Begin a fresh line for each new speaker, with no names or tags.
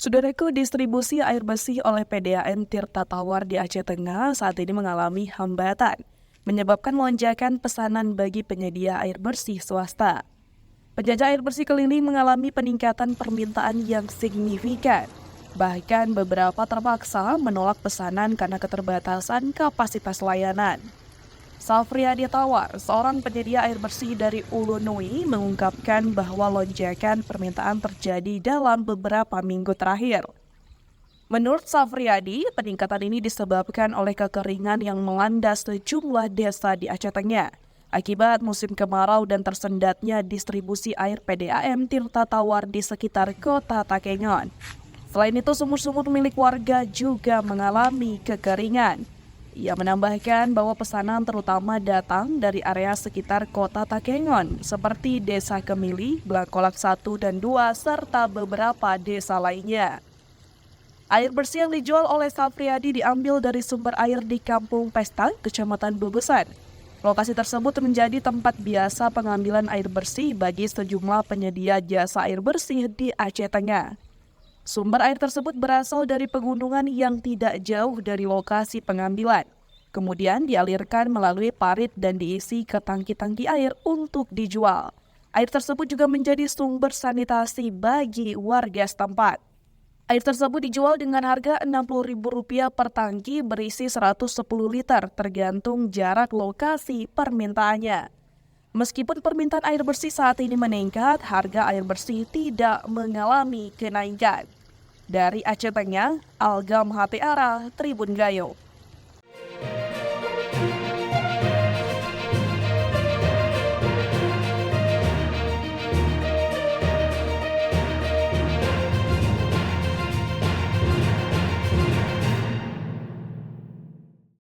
Saudaraku, distribusi air bersih oleh PDAM Tirta Tawar di Aceh Tengah saat ini mengalami hambatan, menyebabkan lonjakan pesanan bagi penyedia air bersih swasta. Penjajah air bersih keliling mengalami peningkatan permintaan yang signifikan. Bahkan beberapa terpaksa menolak pesanan karena keterbatasan kapasitas layanan. Safriadi Tawar, seorang penyedia air bersih dari Ulu Nui, mengungkapkan bahwa lonjakan permintaan terjadi dalam beberapa minggu terakhir. Menurut Safriadi, peningkatan ini disebabkan oleh kekeringan yang melanda sejumlah desa di Aceh Tengah akibat musim kemarau dan tersendatnya distribusi air PDAM Tirta Tawar di sekitar kota Takengon. Selain itu, sumur-sumur milik warga juga mengalami kekeringan. Ia menambahkan bahwa pesanan terutama datang dari area sekitar kota Takengon, seperti Desa Kemili, Blangkolak 1 dan 2, serta beberapa desa lainnya. Air bersih yang dijual oleh Safriadi diambil dari sumber air di Kampung Pesta, Kecamatan Bubusan. Lokasi tersebut menjadi tempat biasa pengambilan air bersih bagi sejumlah penyedia jasa air bersih di Aceh Tengah. Sumber air tersebut berasal dari pegunungan yang tidak jauh dari lokasi pengambilan. Kemudian dialirkan melalui parit dan diisi ke tangki-tangki air untuk dijual. Air tersebut juga menjadi sumber sanitasi bagi warga setempat. Air tersebut dijual dengan harga Rp60.000 per tangki berisi 110 liter tergantung jarak lokasi permintaannya. Meskipun permintaan air bersih saat ini meningkat, harga air bersih tidak mengalami kenaikan. Dari Aceh Tengah, Algam Hatiara, Tribun Gayo.